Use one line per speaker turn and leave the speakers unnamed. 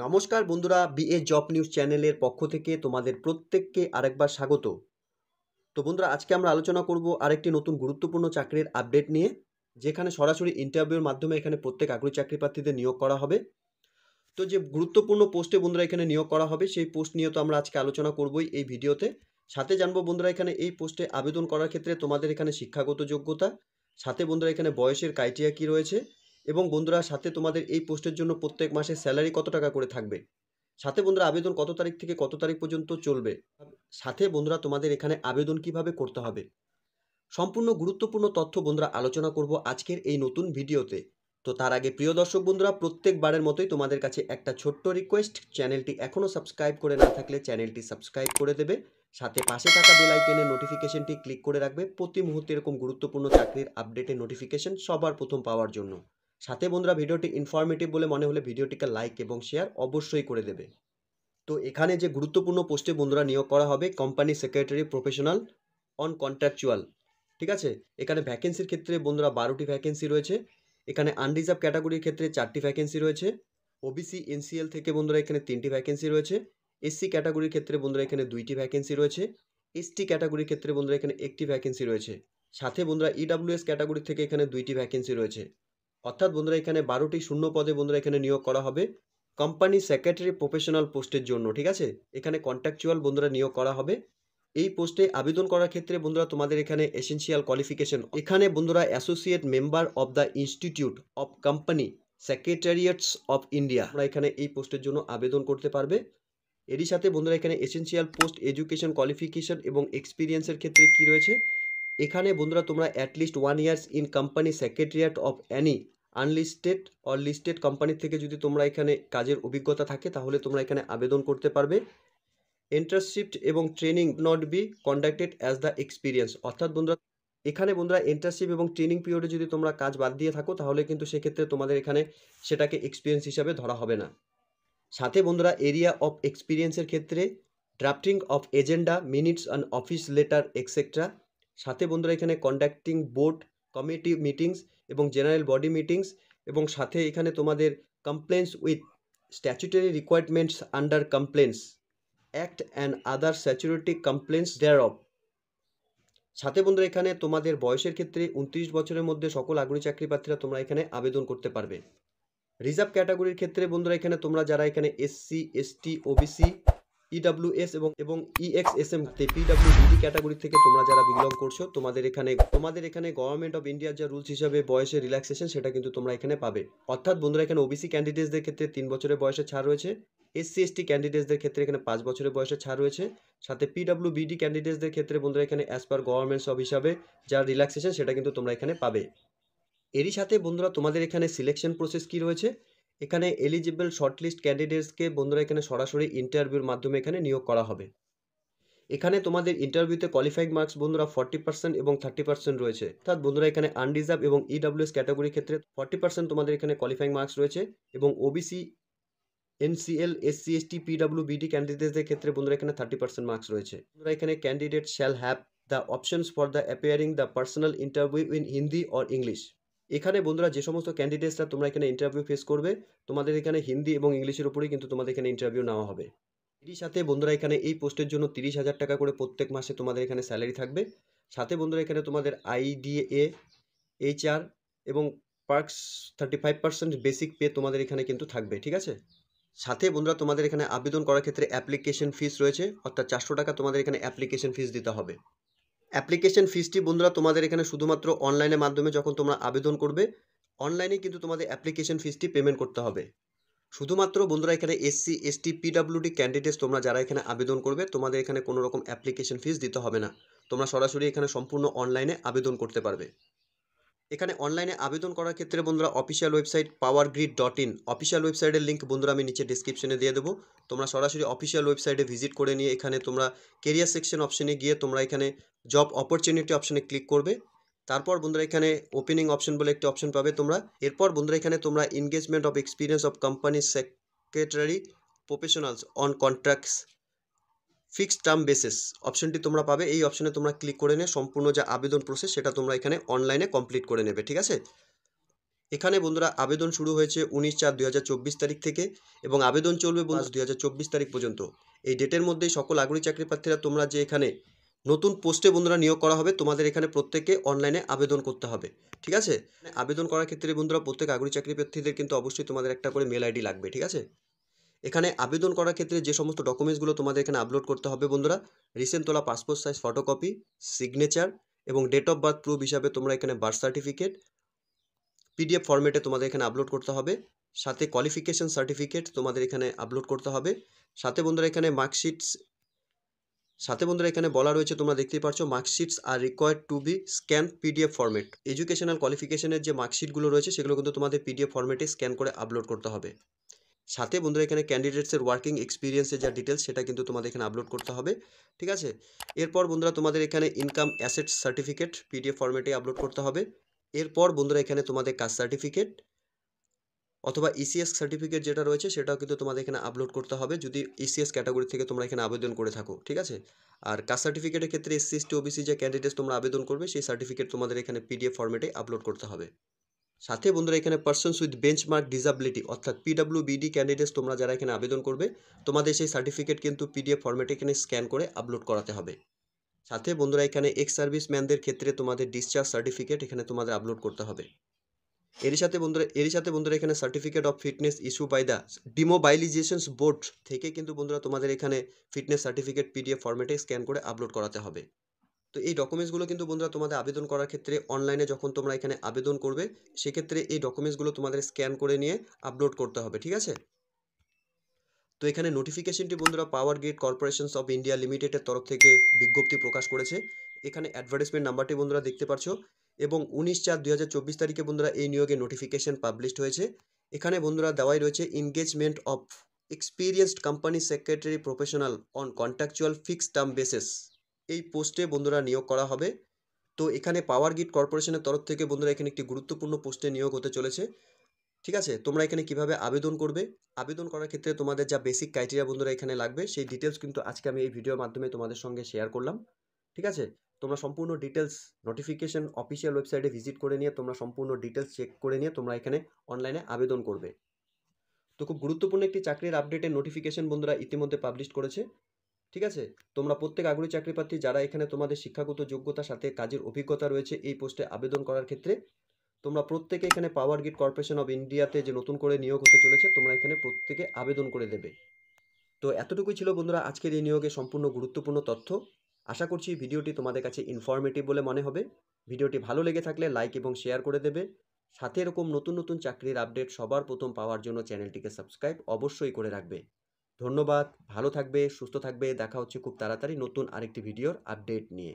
নমস্কার বন্ধুরা, BA job news চ্যানেলের পক্ষ থেকে তোমাদের প্রত্যেককে আরেকবার স্বাগত। তো বন্ধুরা, আজকে আমরা আলোচনা করব আরেকটি নতুন গুরুত্বপূর্ণ চাকরির আপডেট নিয়ে, যেখানে সরাসরি ইন্টারভিউর মাধ্যমে এখানে প্রত্যেক আগ্রহী চাকরি প্রার্থীদের নিয়োগ করা হবে। তো যে গুরুত্বপূর্ণ পোস্টে বন্ধুরা এখানে নিয়োগ করা হবে, সেই পোস্ট নিয়ে তো আমরা আজকে আলোচনা করবই এই ভিডিওতে। সাথে জানবো বন্ধুরা এখানে এই পোস্টে আবেদন করার ক্ষেত্রে তোমাদের এখানে শিক্ষাগত যোগ্যতা, সাথে বন্ধুরা এখানে বয়সের ক্রাইটেরিয়া কী রয়েছে, এবং বন্ধুরা সাথে তোমাদের এই পোস্টের জন্য প্রত্যেক মাসে স্যালারি কত টাকা করে থাকবে, সাথে বন্ধুরা আবেদন কত তারিখ থেকে কত তারিখ পর্যন্ত চলবে, সাথে বন্ধুরা তোমাদের এখানে আবেদন কিভাবে করতে হবে, সম্পূর্ণ গুরুত্বপূর্ণ তথ্য বন্ধুরা আলোচনা করব আজকের এই নতুন ভিডিওতে। তো তার আগে প্রিয় দর্শক বন্ধুরা, প্রত্যেকবারের মতোই তোমাদের কাছে একটা ছোট্ট রিকোয়েস্ট, চ্যানেলটি এখনও সাবস্ক্রাইব করে না থাকলে চ্যানেলটি সাবস্ক্রাইব করে দেবে, সাথে পাশে থাকা বেল আইকনের নোটিফিকেশনটি ক্লিক করে রাখবে প্রতি মুহূর্তে এরকম গুরুত্বপূর্ণ চাকরির আপডেটের নোটিফিকেশন সবার প্রথম পাওয়ার জন্য। সাথে বন্ধুরা ভিডিওটি ইনফরমেটিভ বলে মনে হলে ভিডিওটিকে লাইক এবং শেয়ার অবশ্যই করে দেবে। তো এখানে যে গুরুত্বপূর্ণ পোস্টে বন্ধুরা নিয়োগ করা হবে company secretary professional on contractual, ঠিক আছে। এখানে ভ্যাকেন্সির ক্ষেত্রে বন্ধুরা 12টি ভ্যাকেন্সি রয়েছে। এখানে আনরিজার্ভ ক্যাটাগরির ক্ষেত্রে 4টি ভ্যাকেন্সি রয়েছে। ওবিসি এনসিএল থেকে বন্ধুরা এখানে 3টি ভ্যাকেন্সি রয়েছে। এসসি ক্যাটাগরির ক্ষেত্রে বন্ধুরা এখানে 2টি ভ্যাকেন্সি রয়েছে। এসটি ক্যাটাগরির ক্ষেত্রে বন্ধুরা এখানে 1টি ভ্যাকেন্সি রয়েছে। সাথে বন্ধুরা ইডাব্লিউএস ক্যাটাগরি থেকে এখানে 2টি ভ্যাকেন্সি রয়েছে। অর্থাৎ বন্ধুরা এখানে 12টি শূন্য পদে বন্ধুরা এখানে নিয়োগ করা হবে কোম্পানি সেক্রেটারি প্রফেশনাল পোস্টের জন্য, ঠিক আছে। এখানে কন্ট্রাকচুয়াল বন্ধুরা নিয়োগ করা হবে। এই পোস্টে আবেদন করার ক্ষেত্রে বন্ধুরা তোমাদের এখানে এসেনশিয়াল কোয়ালিফিকেশন, এখানে বন্ধুরা associate member of the institute of company secretariats of India, তোমরা এখানে এই পোস্টের জন্য আবেদন করতে পারবে। এরই সাথে বন্ধুরা এখানে এসেনশিয়াল পোস্ট এডুকেশন কোয়ালিফিকেশন এবং এক্সপিরিয়েন্সের ক্ষেত্রে কি রয়েছে, এখানে বন্ধুরা তোমরা at least 1 years in company secretariat of Annie unlisted or listed company থেকে যদি তোমরা এখানে কাজের অভিজ্ঞতা থাকে তাহলে তোমরা এখানে আবেদন করতে পারবে। ইন্টার্নশিপ এবং training not be conducted as the experience, অর্থাৎ বন্ধুরা এখানে বন্ধুরা ইন্টার্নশিপ এবং ট্রেনিং পিরিয়ডে যদি তোমরা কাজ বাদ দিয়ে থাকো তাহলে কিন্তু সেক্ষেত্রে তোমাদের এখানে সেটাকে এক্সপিরিয়েন্স হিসাবে ধরা হবে না। সাথে বন্ধুরা এরিয়া অফ এক্সপিরিয়েন্সের ক্ষেত্রে drafting of agenda, minutes and office letter etcetera. সাথে বন্ধুরা এখানে কন্ডাক্টিং বোর্ড কমিটি মিটিংস এবং জেনারেল বডি মিটিংস, এবং সাথে এখানে তোমাদের compliance with statutory requirements under companies act and other স্যাচুরিটি কমপ্লেন্টস দেয়ারঅফ। সাথে বন্ধুরা এখানে তোমাদের বয়সের ক্ষেত্রে 29 বছরের মধ্যে সকল আগ্রহী চাকরি প্রার্থীরা তোমরা এখানে আবেদন করতে পারবে। রিজার্ভ ক্যাটাগরির ক্ষেত্রে বন্ধুরা এখানে তোমরা যারা এখানে এসসি এসটি ওবিসি ইডাব্লিউএস এবং ইএক্সএসএম পিডাব্লিউডি ক্যাটাগরি থেকে তোমরা যারা বিলং করছো, তোমাদের এখানে গভর্নমেন্ট অফ ইন্ডিয়ার যা রুলস হিসাবে বয়সের রিল্যাক্সেশন সেটা কিন্তু তোমরা এখানে পাবে। অর্থাৎ বন্ধুরা এখানে ওবিসি ক্যান্ডিডেটসদের ক্ষেত্রে 3 বছরের বয়সের ছাড় রয়েছে, এসসি এসটি ক্যান্ডিডেটসদের ক্ষেত্রে এখানে 5 বছরের বয়সের ছাড় রয়েছে, সাথে পিডাব্লিউবিডি ক্যান্ডিডেটসদের ক্ষেত্রে বন্ধুরা এখানে অ্যাজ পার গভর্নমেন্টস অফ হিসাবে যা রিল্যাক্সেশন সেটা কিন্তু তোমরা এখানে পাবে। এরই সাথে বন্ধুরা তোমাদের এখানে সিলেকশন প্রসেস কি রয়েছে, এখানে এলিজিবল শর্টলিস্ট ক্যান্ডিডেটসকে বন্ধুরা এখানে সরাসরি ইন্টারভিউর মাধ্যমে এখানে নিয়োগ করা হবে। এখানে তোমাদের ইন্টারভিউতে কোয়ালিফাইং মার্কস বন্ধুরা 40% এবং 30% রয়েছে। অর্থাৎ বন্ধুরা এখানে আনরিজার্ভ এবং ইডাব্লিউএস ক্যাটাগরির ক্ষেত্রে 40% তোমাদের এখানে কোয়ালিফাইং মার্কস রয়েছে, এবং ওবিসি এনসিএল এসসি এসটি পিডাব্লিউবিডি ক্যান্ডিডেটসদের ক্ষেত্রে বন্ধুরা এখানে 30% মার্কস রয়েছে। বন্ধুরা এখানে candidate shall have the options for the appearing the personal interview in Hindi or English. এখানে বন্ধুরা যে সমস্ত ক্যান্ডিডেটসরা তোমরা এখানে ইন্টারভিউ ফেস করবে, তোমাদের এখানে হিন্দি এবং ইংলিশের উপরেই কিন্তু তোমাদের এখানে ইন্টারভিউ নেওয়া হবে। এরই সাথে বন্ধুরা এখানে এই পোস্টের জন্য 30,000 টাকা করে প্রত্যেক মাসে তোমাদের এখানে স্যালারি থাকবে। সাথে বন্ধুরা এখানে তোমাদের আইডিএ এইচআর এবং পার্কস 35% বেসিক পে তোমাদের এখানে কিন্তু থাকবে, ঠিক আছে। সাথে বন্ধুরা তোমাদের এখানে আবেদন করার ক্ষেত্রে অ্যাপ্লিকেশন ফিস রয়েছে, অর্থাৎ 400 টাকা তোমাদের এখানে অ্যাপ্লিকেশন ফিস দিতে হবে। অ্যাপ্লিকেশন ফিসটি বন্ধুরা তোমাদের এখানে শুধুমাত্র অনলাইনের মাধ্যমে যখন তোমরা আবেদন করবে, অনলাইনে কিন্তু তোমাদের অ্যাপ্লিকেশন ফিসটি পেমেন্ট করতে হবে। শুধুমাত্র বন্ধুরা এখানে এসসি এসটি পিডাব্লিউডি ক্যান্ডিডেটস তোমরা যারা এখানে আবেদন করবে, তোমাদের এখানে কোনো রকম অ্যাপ্লিকেশন ফিস দিতে হবে না, তোমরা সরাসরি এখানে সম্পূর্ণ অনলাইনে আবেদন করতে পারবে। এখানে অনলাইনে আবেদন করার ক্ষেত্রে বন্ধুরা অফিসিয়াল ওয়েবসাইট powergrid.in অফিসিয়াল ওয়েবসাইটের লিঙ্ক বন্ধুরা আমি নিচে ডিসক্রিপশনে দিয়ে দেবো। তোমরা সরাসরি অফিসিয়াল ওয়েবসাইটে ভিজিট করে নিয়ে এখানে তোমরা কেরিয়ার সেকশন অপশনে গিয়ে তোমরা এখানে জব অপরচুনিটি অপশনে ক্লিক করবে। তারপর বন্ধুরা এখানে ওপেনিং অপশন বলে একটি অপশন পাবে তোমরা। এরপর বন্ধুরা এখানে তোমরা engagement of experience of company secretary professionals on contracts fixed term basis অপশনটি তোমরা পাবে। এই অপশনে তোমরা ক্লিক করে নিয়ে সম্পূর্ণ যে আবেদন প্রসেস সেটা তোমরা এখানে অনলাইনে কমপ্লিট করে নেবে, ঠিক আছে। এখানে বন্ধুরা আবেদন শুরু হয়েছে 19/4/2024 তারিখ থেকে এবং আবেদন চলবে 5/2024 তারিখ পর্যন্ত। এই ডেটের মধ্যেই সকল আগ্রহী চাকরি প্রার্থীরা তোমরা যে এখানে নতুন পোস্টে বন্ধুরা নিয়োগ করা হবে, তোমাদের এখানে প্রত্যেককে অনলাইনে আবেদন করতে হবে, ঠিক আছে? আবেদন করার ক্ষেত্রে বন্ধুরা প্রত্যেক আগ্রহী চাকরি প্রার্থীদের কিন্তু অবশ্যই তোমাদের একটা করে মেল আইডি লাগবে, ঠিক আছে? এখানে আবেদন করার ক্ষেত্রে যে সমস্ত ডকুমেন্টসগুলো তোমাদের এখানে আপলোড করতে হবে বন্ধুরা, রিসেন্ট তোলা পাসপোর্ট সাইজ ফটোকপি, সিগনেচার এবং ডেট অফ বার্থ প্রুফ হিসাবে তোমরা এখানে বার্থ সার্টিফিকেট পিডিএফ ফরম্যাটে তোমাদের এখানে আপলোড করতে হবে। সাথে কোয়ালিফিকেশন সার্টিফিকেট তোমাদের এখানে আপলোড করতে হবে। সাথে বন্ধুরা এখানে এখানে বলা রয়েছে, তোমরা দেখতেই পাচ্ছ, মার্কশিটস আর required to be scan PDF format. Educational কোয়ালিফিকেশনের যে মার্কশিটগুলো রয়েছে সেগুলো কিন্তু তোমাদের পিডিএফ ফরম্যাটে স্ক্যান করে আপলোড করতে হবে। সাথে বন্ধুরা এখানে ক্যান্ডিডেটসের ওয়ার্কিং এক্সপিরিয়েন্সের যা ডিটেলস সেটা কিন্তু তোমাদের এখানে আপলোড করতে হবে, ঠিক আছে? এরপর বন্ধুরা তোমাদের এখানে ইনকাম অ্যাসেট সার্টিফিকেট পিডিএফ ফরম্যাটে আপলোড করতে হবে। এরপর বন্ধুরা এখানে তোমাদের কাস্ট সার্টিফিকেট অথবা ইসিএস সার্টিফিকেট যেটা রয়েছে সেটাও কিন্তু তোমাদের এখানে আপলোড করতে হবে, যদি ইসিএস ক্যাটাগরি থেকে তোমরা এখানে আবেদন করে থাকো, ঠিক আছে? আর কাস্ট সার্টিফিকেটের ক্ষেত্রে এসসি এসটি ওবিসি যে ক্যান্ডিডেটস তোমরা আবেদন করবে সেই সার্টিফিকেট তোমাদের এখানে পিডিএফ ফরম্যাটে আপলোড করতে হবে। সাথে বন্ধুরা এখানে পার্সনস উইথ বেঞ্চমার্ক ডিসাবিলিটি অর্থাৎ পিডব্লিউবিডি ক্যান্ডিডেটস তোমরা যারা এখানে আবেদন করবে, তোমাদের সেই সার্টিফিকেট কিন্তু পিডিএফ ফরম্যাটে এখানে স্ক্যান করে আপলোড করাতে হবে। সাথে বন্ধুরা এখানে এক্স সার্ভিসম্যানদের ক্ষেত্রে তোমাদের ডিসচার্জ সার্টিফিকেট এখানে তোমাদের আপলোড করতে হবে। এরই সাথে বন্ধুরা এখানে certificate of fitness issue by the demobilisations board থেকে কিন্তু বন্ধুরা তোমাদের এখানে ফিটনেস সার্টিফিকেট পিডিএফ ফরম্যাটে স্ক্যান করে আপলোড করাতে হবে। তো এই ডকুমেন্টসগুলো কিন্তু বন্ধুরা তোমাদের আবেদন করার ক্ষেত্রে অনলাইনে যখন তোমরা এখানে আবেদন করবে সেক্ষেত্রে এই ডকুমেন্টসগুলো তোমাদের স্ক্যান করে নিয়ে আপলোড করতে হবে, ঠিক আছে? তো এখানে নোটিফিকেশনটি বন্ধুরা power grid corporations of India লিমিটেডের তরফ থেকে বিজ্ঞপ্তি প্রকাশ করেছে। এখানে অ্যাডভার্টাইজমেন্ট নাম্বারটি বন্ধুরা দেখতে পাচ্ছ এবং 19/4/2024 তারিখে বন্ধুরা এই নিয়োগের নোটিফিকেশন পাবলিশড হয়েছে। এখানে বন্ধুরা দেওয়াই রয়েছে engagement of experienced company secretary professional on contractual fixed term basis. এই পোস্টে বন্ধুরা নিয়োগ করা হবে। তো এখানে পাওয়ার গ্রিড কর্পোরেশনের তরফ থেকে বন্ধুরা এখানে একটি গুরুত্বপূর্ণ পোস্টে নিয়োগ হতে চলেছে, ঠিক আছে? তোমরা এখানে কিভাবে আবেদন করবে, আবেদন করার ক্ষেত্রে তোমাদের যা বেসিক ক্রাইটেরিয়া বন্ধুরা এখানে লাগবে সেই ডিটেলস কিন্তু আজকে আমি এই ভিডিওর মাধ্যমে তোমাদের সঙ্গে শেয়ার করলাম, ঠিক আছে? তোমরা সম্পূর্ণ ডিটেলস নোটিফিকেশন অফিসিয়াল ওয়েবসাইটে ভিজিট করে নিয়ে তোমরা সম্পূর্ণ ডিটেলস চেক করে নিয়ে তোমরা এখানে অনলাইনে আবেদন করবে। তো খুব গুরুত্বপূর্ণ একটি চাকরির আপডেটের নোটিফিকেশন বন্ধুরা ইতিমধ্যে পাবলিশ করেছে, ঠিক আছে? তোমরা প্রত্যেক আগ্রহী চাকরি প্রার্থী যারা এখানে তোমাদের শিক্ষাগত যোগ্যতার সাথে কাজের অভিজ্ঞতা রয়েছে এই পোস্টে আবেদন করার ক্ষেত্রে, তোমরা প্রত্যেকে এখানে পাওয়ার গ্রিড কর্পোরেশন অফ ইন্ডিয়াতে যে নতুন করে নিয়োগ হতে চলেছে তোমরা এখানে প্রত্যেকে আবেদন করে দেবে। তো এতটুকুই ছিল বন্ধুরা আজকের এই নিয়োগে সম্পূর্ণ গুরুত্বপূর্ণ তথ্য। আশা করছি ভিডিওটি তোমাদের কাছে ইনফরমেটিভ বলে মনে হবে। ভিডিওটি ভালো লেগে থাকলে লাইক এবং শেয়ার করে দেবে। সাথে এরকম নতুন নতুন চাকরির আপডেট সবার প্রথম পাওয়ার জন্য চ্যানেলটিকে সাবস্ক্রাইব অবশ্যই করে রাখবে। ধন্যবাদ, ভালো থাকবে, সুস্থ থাকবে। দেখা হচ্ছে খুব তাড়াতাড়ি নতুন আরেকটি ভিডিওর আপডেট নিয়ে।